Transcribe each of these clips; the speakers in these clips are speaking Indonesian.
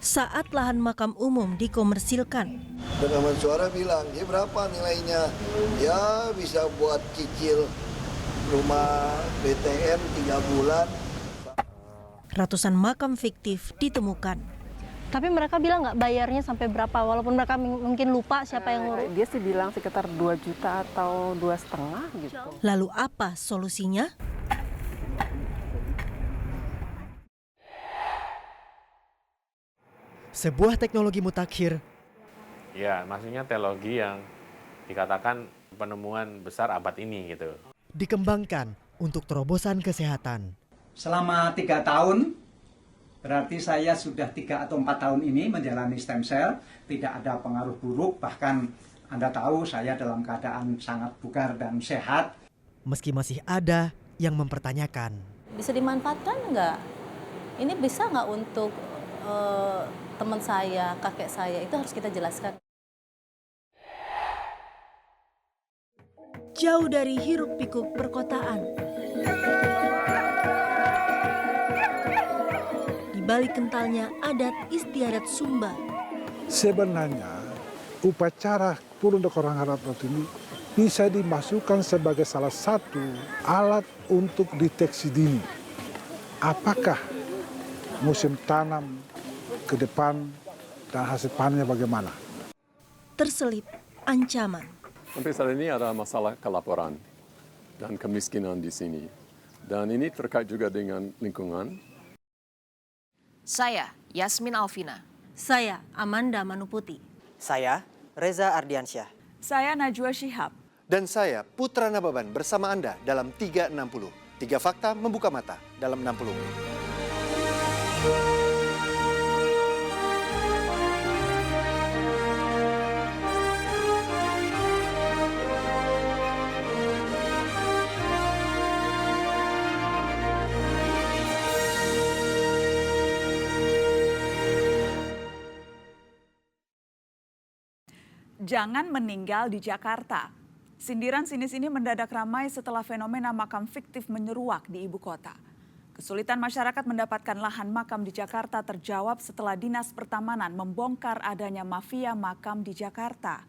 saat lahan makam umum dikomersilkan. Rekaman suara bilang, ya berapa nilainya? Ya bisa buat cicil rumah BTN 3 bulan. Ratusan makam fiktif ditemukan. Tapi mereka bilang nggak bayarnya sampai berapa, walaupun mereka mungkin lupa siapa yang ngurus. Dia sih bilang sekitar 2 juta atau 2,5 gitu. Lalu apa solusinya? Sebuah teknologi mutakhir. Ya, maksudnya teknologi yang dikatakan penemuan besar abad ini gitu. Dikembangkan untuk terobosan kesehatan. Selama 3 tahun, berarti saya sudah 3 atau 4 tahun ini menjalani stem cell, tidak ada pengaruh buruk, bahkan Anda tahu saya dalam keadaan sangat bugar dan sehat. Meski masih ada yang mempertanyakan. Bisa dimanfaatkan nggak? Ini bisa nggak untuk teman saya, kakek saya, itu harus kita jelaskan. Jauh dari hiruk-pikuk perkotaan. Di balik kentalnya adat istiadat Sumba. Sebenarnya upacara Purundok Orang Harapan ini bisa dimasukkan sebagai salah satu alat untuk deteksi dini. Apakah musim tanam ke depan dan hasil panennya bagaimana? Terselip ancaman. Sampai saat ini ada masalah kelaparan dan kemiskinan di sini. Dan ini terkait juga dengan lingkungan. Saya, Yasmin Alvina. Saya, Amanda Manuputi. Saya, Reza Ardiansyah. Saya, Najwa Shihab. Dan saya, Putra Nababan bersama Anda dalam 360. 3 fakta membuka mata dalam 60 menit. Jangan meninggal di Jakarta. Sindiran sinis ini mendadak ramai setelah fenomena makam fiktif menyeruak di ibu kota. Kesulitan masyarakat mendapatkan lahan makam di Jakarta terjawab setelah Dinas Pertamanan membongkar adanya mafia makam di Jakarta.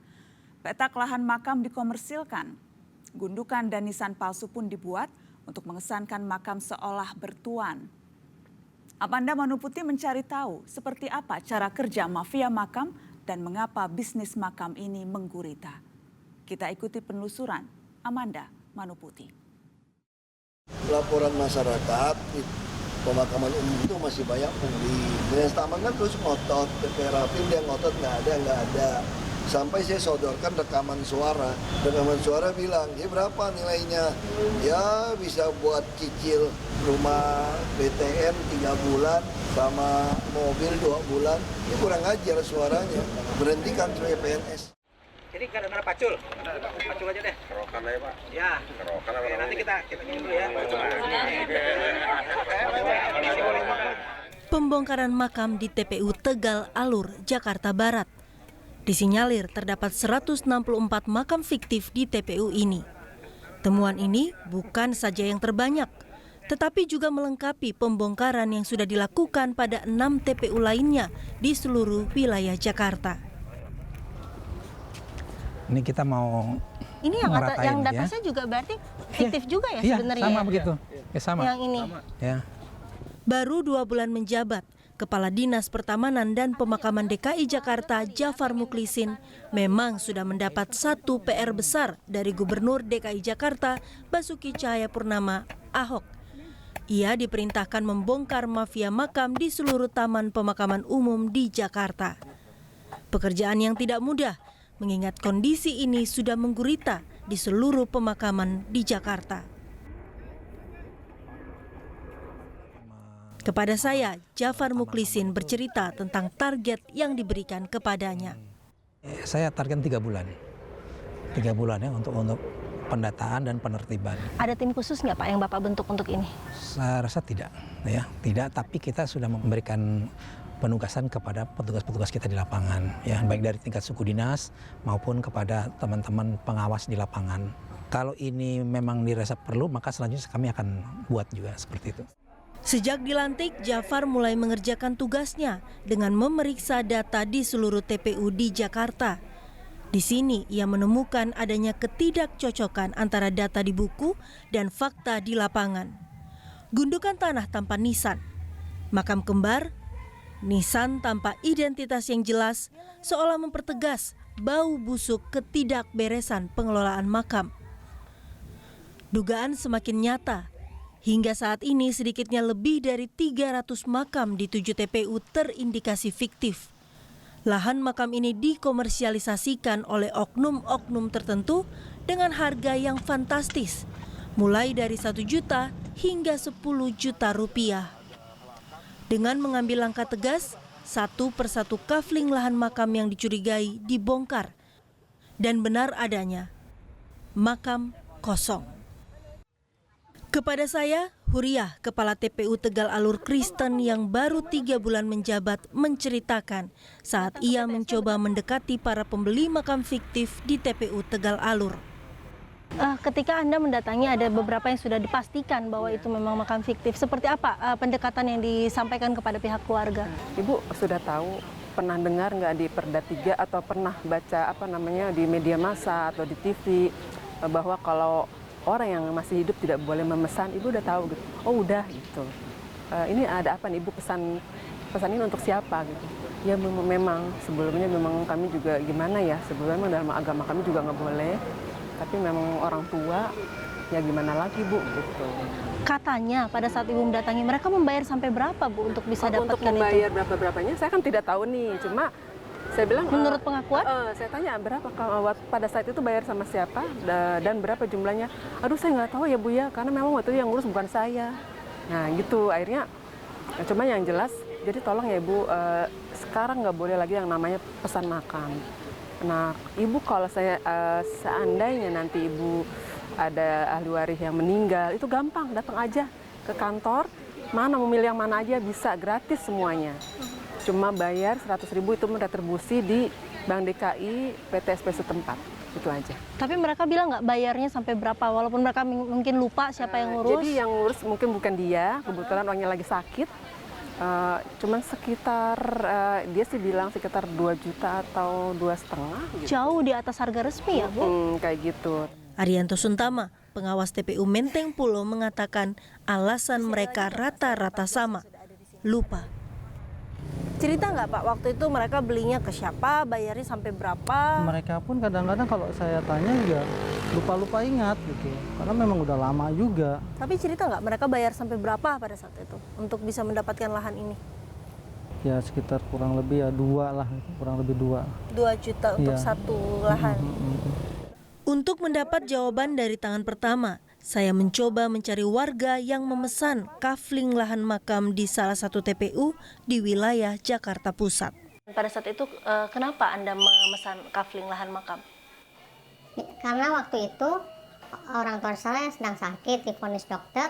Petak lahan makam dikomersilkan. Gundukan dan nisan palsu pun dibuat untuk mengesankan makam seolah bertuan. Amanda Manuputi mencari tahu seperti apa cara kerja mafia makam dan mengapa bisnis makam ini menggurita. Kita ikuti penelusuran Amanda Manuputi. Laporan masyarakat pemakaman umum itu masih banyak pungli. Dinas Taman kan terus ngotot, Rapim dia ngotot nggak ada. Sampai saya sodorkan rekaman suara. Rekaman suara bilang, ya berapa nilainya? Ya bisa buat cicil rumah BTN 3 bulan sama mobil 2 bulan. Ini kurang ajar suaranya. Berhentikan sebagai PNS. Jadi nggak ada pacul? Pacul aja deh. Kerokan aja Pak. Ya. Kerokan apa? Nanti kita gini dulu ya. Pembongkaran makam di TPU Tegal Alur, Jakarta Barat. Disinyalir terdapat 164 makam fiktif di TPU ini. Temuan ini bukan saja yang terbanyak, tetapi juga melengkapi pembongkaran yang sudah dilakukan pada 6 TPU lainnya di seluruh wilayah Jakarta. Ini kita mau ini yang datasnya juga berarti fiktif juga ya sebenarnya? Sama begitu. Ya sama. Yang ini. Ya. Baru 2 bulan menjabat, Kepala Dinas Pertamanan dan Pemakaman DKI Jakarta Jafar Muklisin memang sudah mendapat satu PR besar dari Gubernur DKI Jakarta Basuki Cahayapurnama Ahok. Ia diperintahkan membongkar mafia makam di seluruh taman pemakaman umum di Jakarta. Pekerjaan yang tidak mudah, mengingat kondisi ini sudah menggurita di seluruh pemakaman di Jakarta. Kepada saya, Jafar Muklisin bercerita tentang target yang diberikan kepadanya. Saya target 3 bulan. 3 bulan ya untuk pendataan dan penertiban. Ada tim khusus nggak Pak yang Bapak bentuk untuk ini? Saya rasa tidak, ya tidak. Tapi kita sudah memberikan penugasan kepada petugas-petugas kita di lapangan, ya baik dari tingkat suku dinas maupun kepada teman-teman pengawas di lapangan. Kalau ini memang dirasa perlu, maka selanjutnya kami akan buat juga seperti itu. Sejak dilantik, Jafar mulai mengerjakan tugasnya dengan memeriksa data di seluruh TPU di Jakarta. Di sini ia menemukan adanya ketidakcocokan antara data di buku dan fakta di lapangan. Gundukan tanah tanpa nisan, makam kembar, nisan tanpa identitas yang jelas, seolah mempertegas bau busuk ketidakberesan pengelolaan makam. Dugaan semakin nyata. Hingga saat ini sedikitnya lebih dari 300 makam di 7 TPU terindikasi fiktif. Lahan makam ini dikomersialisasikan oleh oknum-oknum tertentu dengan harga yang fantastis, mulai dari 1 juta hingga 10 juta rupiah. Dengan mengambil langkah tegas, satu persatu kafling lahan makam yang dicurigai dibongkar. Dan benar adanya, makam kosong. Kepada saya, Huriah, Kepala TPU Tegal Alur Kristen yang baru 3 bulan menjabat, menceritakan saat ia mencoba mendekati para pembeli makam fiktif di TPU Tegal Alur. Ketika Anda mendatangi, ada beberapa yang sudah dipastikan bahwa itu memang makam fiktif. Seperti apa pendekatan yang disampaikan kepada pihak keluarga? Ibu sudah tahu, pernah dengar nggak di Perda 3 atau pernah baca di media massa atau di TV bahwa kalau orang yang masih hidup tidak boleh memesan? Ibu udah tahu gitu. Oh udah gitu. Ini ada apa nih Ibu, pesan ini untuk siapa gitu? Ya memang sebelumnya memang kami juga gimana ya, sebelumnya dalam agama kami juga nggak boleh. Tapi memang orang tua ya gimana lagi Bu gitu. Katanya pada saat Ibu mendatangi, mereka membayar sampai berapa Bu untuk bisa dapatkan itu? Untuk membayar berapa-berapanya saya kan tidak tahu nih. Cuma saya bilang, menurut pengakuan? Saya tanya berapa pada saat itu bayar sama siapa dan berapa jumlahnya. Aduh saya nggak tahu ya Bu ya, karena memang waktu itu yang ngurus bukan saya. Nah gitu akhirnya, cuma yang jelas, jadi tolong ya Ibu, sekarang nggak boleh lagi yang namanya pesan makan. Nah Ibu kalau seandainya nanti Ibu ada ahli waris yang meninggal, itu gampang, datang aja ke kantor, mana mau milih yang mana aja bisa, gratis semuanya. Cuma bayar 100.000 itu meretribusi di Bank DKI PTSP setempat, itu aja. Tapi mereka bilang nggak bayarnya sampai berapa, walaupun mereka mungkin lupa siapa yang ngurus? Jadi yang ngurus mungkin bukan dia, kebetulan orangnya lagi sakit. Cuman sekitar, dia sih bilang sekitar 2 juta atau 2,5 gitu. Jauh di atas harga resmi ya Bu? Kayak gitu. Arianto Suntama, pengawas TPU Menteng Pulo, mengatakan alasan mereka rata-rata sama, lupa. Cerita nggak Pak, waktu itu mereka belinya ke siapa, bayarnya sampai berapa? Mereka pun kadang-kadang kalau saya tanya juga lupa-lupa ingat gitu, karena memang udah lama juga. Tapi cerita nggak mereka bayar sampai berapa pada saat itu untuk bisa mendapatkan lahan ini? Ya sekitar kurang lebih ya 2 lah, kurang lebih 2. 2 juta untuk satu lahan. Untuk mendapat jawaban dari tangan pertama, saya mencoba mencari warga yang memesan kafling lahan makam di salah satu TPU di wilayah Jakarta Pusat. Pada saat itu kenapa Anda memesan kafling lahan makam? Karena waktu itu orang tua saya sedang sakit, divonis dokter,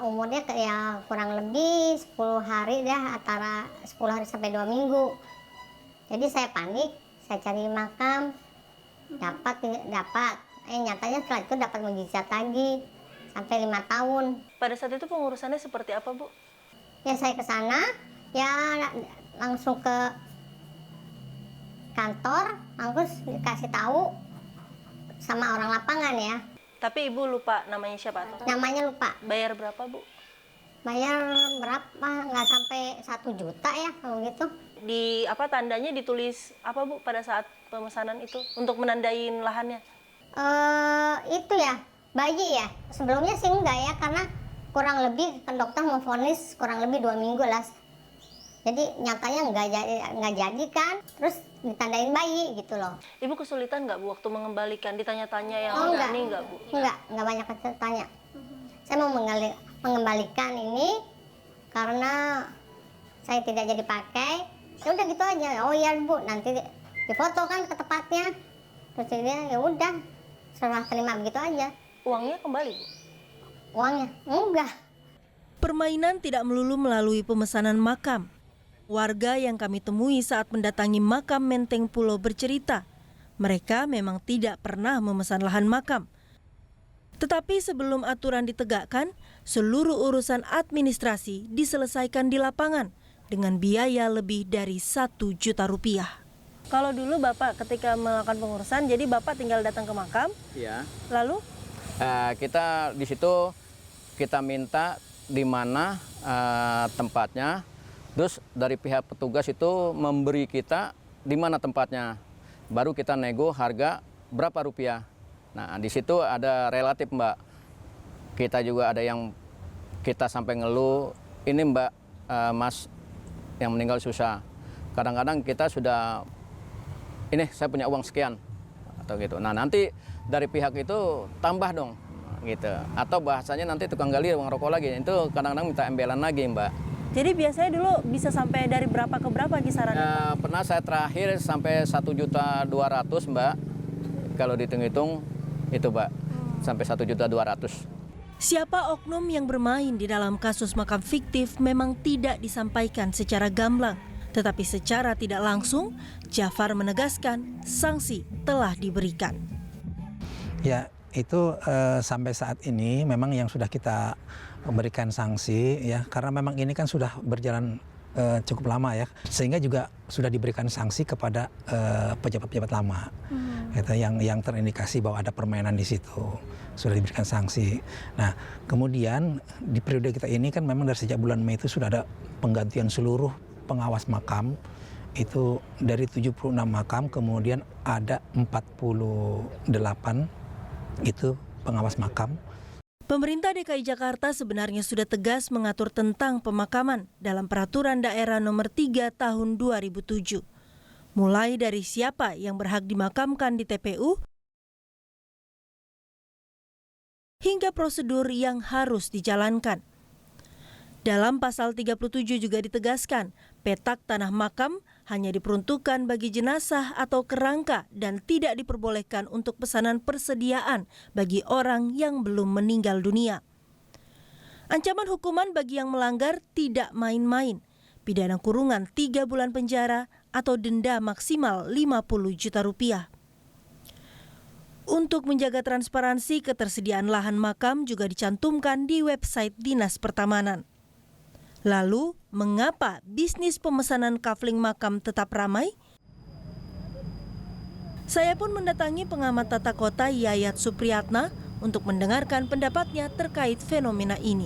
umurnya ya kurang lebih 10 hari dah, antara 10 hari sampai 2 minggu. Jadi saya panik, saya cari makam, dapat. Nyatanya setelah itu dapat mujizat lagi sampai 5 tahun. Pada saat itu pengurusannya seperti apa Bu? Ya saya ke sana, ya langsung ke kantor, langsung dikasih tahu sama orang lapangan ya. Tapi Ibu lupa namanya siapa? Namanya lupa. Bayar berapa Bu? Bayar berapa? Nggak sampai 1 juta ya kalau gitu. Di tandanya ditulis apa Bu pada saat pemesanan itu untuk menandain lahannya? Itu ya, bayi ya. Sebelumnya sih enggak ya, karena kurang lebih kan dokter memvonis kurang lebih 2 minggu lah. Jadi nyatanya nggak jadi kan, terus ditandain bayi gitu loh. Ibu kesulitan nggak Bu waktu mengembalikan, ditanya-tanya yang enggak Bu? Enggak banyak tanya. Saya mau mengembalikan ini karena saya tidak jadi pakai. Ya udah gitu aja. Oh iya Bu, nanti difoto kan ke tempatnya. Terus dia ya udah serah terima begitu aja. Uangnya kembali Bu? Uangnya enggak. Permainan tidak melulu melalui pemesanan makam. Warga yang kami temui saat mendatangi makam Menteng Pulo bercerita, mereka memang tidak pernah memesan lahan makam. Tetapi sebelum aturan ditegakkan, seluruh urusan administrasi diselesaikan di lapangan dengan biaya lebih dari 1 juta rupiah. Kalau dulu Bapak ketika melakukan pengurusan, jadi Bapak tinggal datang ke makam, Iya. lalu Kita di situ kita minta di mana tempatnya, terus dari pihak petugas itu memberi kita di mana tempatnya, baru kita nego harga berapa rupiah. Nah di situ ada relatif Mbak, kita juga ada yang kita sampai ngeluh, ini Mbak Mas yang meninggal susah. Kadang-kadang kita sudah, ini saya punya uang sekian atau gitu. Nah nanti dari pihak itu tambah dong gitu. Atau bahasanya nanti tukang gali uang rokok lagi. Itu kadang-kadang minta embelan lagi Mbak. jadi biasanya dulu bisa sampai dari berapa ke berapa kisarannya? Pernah saya terakhir sampai 1.200.000 Mbak. Kalau dihitung-hitung itu Mbak, sampai 1.200.000. Siapa oknum yang bermain di dalam kasus makam fiktif memang tidak disampaikan secara gamblang. Tetapi secara tidak langsung, Jafar menegaskan sanksi telah diberikan. Ya, itu sampai saat ini memang yang sudah kita berikan sanksi ya, karena memang ini kan sudah berjalan cukup lama ya, sehingga juga sudah diberikan sanksi kepada pejabat-pejabat lama, gitu, yang terindikasi bahwa ada permainan di situ, sudah diberikan sanksi. Nah, kemudian di periode kita ini kan memang dari sejak bulan Mei itu sudah ada penggantian seluruh pengawas makam. Itu dari 76 makam kemudian ada 48 itu pengawas makam. Pemerintah DKI Jakarta sebenarnya sudah tegas mengatur tentang pemakaman dalam Peraturan Daerah Nomor 3 Tahun 2007. Mulai dari siapa yang berhak dimakamkan di TPU hingga prosedur yang harus dijalankan. Dalam pasal 37 juga ditegaskan, petak tanah makam hanya diperuntukkan bagi jenazah atau kerangka dan tidak diperbolehkan untuk pesanan persediaan bagi orang yang belum meninggal dunia. Ancaman hukuman bagi yang melanggar tidak main-main, pidana kurungan 3 bulan penjara atau denda maksimal 50 juta rupiah. Untuk menjaga transparansi, ketersediaan lahan makam juga dicantumkan di website Dinas Pertamanan. Lalu, mengapa bisnis pemesanan kafling makam tetap ramai? Saya pun mendatangi pengamat tata kota Yayat Supriyatna untuk mendengarkan pendapatnya terkait fenomena ini.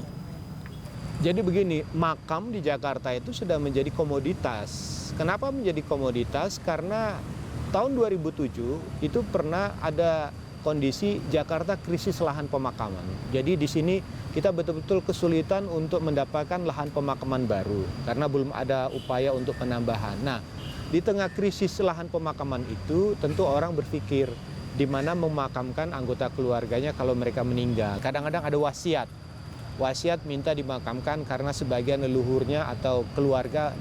Jadi begini, makam di Jakarta itu sudah menjadi komoditas. Kenapa menjadi komoditas? Karena tahun 2007 itu pernah ada kondisi Jakarta krisis lahan pemakaman. Jadi di sini kita betul-betul kesulitan untuk mendapatkan lahan pemakaman baru karena belum ada upaya untuk penambahan. Nah, di tengah krisis lahan pemakaman itu tentu orang berpikir di mana memakamkan anggota keluarganya kalau mereka meninggal. Kadang-kadang ada wasiat. Wasiat minta dimakamkan karena sebagian leluhurnya atau keluarga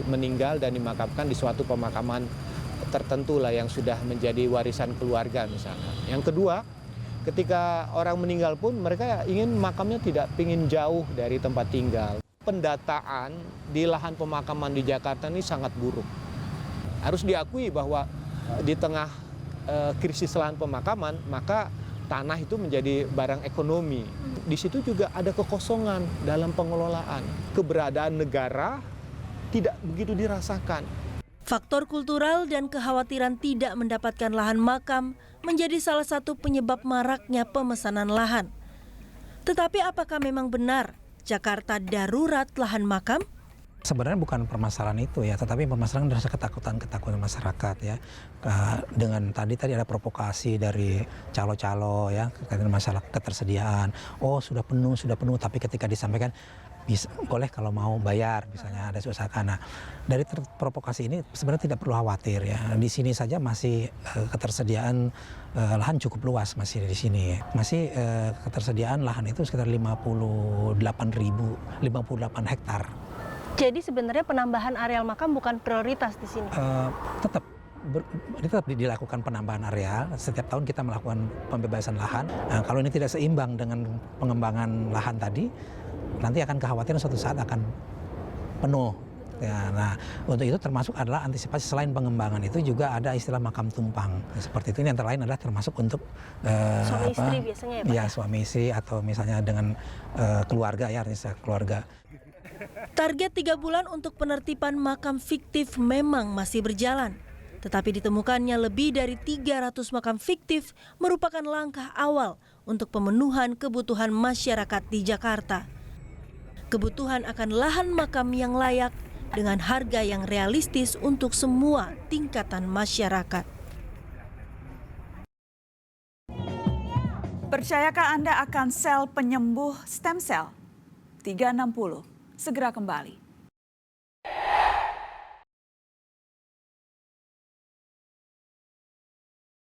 meninggal dan dimakamkan di suatu pemakaman tertentu lah yang sudah menjadi warisan keluarga misalnya. Yang kedua, ketika orang meninggal pun mereka ingin makamnya tidak ingin jauh dari tempat tinggal. Pendataan di lahan pemakaman di Jakarta ini sangat buruk. Harus diakui bahwa di tengah krisis lahan pemakaman, maka tanah itu menjadi barang ekonomi. Di situ juga ada kekosongan dalam pengelolaan. Keberadaan negara tidak begitu dirasakan. Faktor kultural dan kekhawatiran tidak mendapatkan lahan makam menjadi salah satu penyebab maraknya pemesanan lahan. Tetapi apakah memang benar Jakarta darurat lahan makam? Sebenarnya bukan permasalahan itu ya, tetapi permasalahan rasa ketakutan masyarakat ya. Dengan tadi ada provokasi dari calo-calo ya, terkait masalah ketersediaan. Oh sudah penuh, tapi ketika disampaikan boleh kalau mau bayar, misalnya ada usahakan. Nah, dari provokasi ini sebenarnya tidak perlu khawatir ya. Di sini saja masih ketersediaan lahan cukup luas masih di sini. Masih ketersediaan lahan itu sekitar 58 hektar. Jadi sebenarnya penambahan areal makam bukan prioritas di sini? Tetap dilakukan penambahan areal. Setiap tahun kita melakukan pembebasan lahan. Nah, kalau ini tidak seimbang dengan pengembangan lahan tadi, nanti akan kekhawatiran suatu saat akan penuh Ya, nah, untuk itu termasuk adalah antisipasi selain pengembangan itu juga ada istilah makam tumpang. Seperti itu, ini antara lain adalah termasuk untuk Suami istri biasanya ya Pak? Ya, suami istri atau misalnya dengan keluarga ya, artinya keluarga. Target 3 bulan untuk penertiban makam fiktif memang masih berjalan. Tetapi ditemukannya lebih dari 300 makam fiktif merupakan langkah awal untuk pemenuhan kebutuhan masyarakat di Jakarta. Kebutuhan akan lahan makam yang layak dengan harga yang realistis untuk semua tingkatan masyarakat. Percayakah Anda akan sel penyembuh stem cell? 360 segera kembali.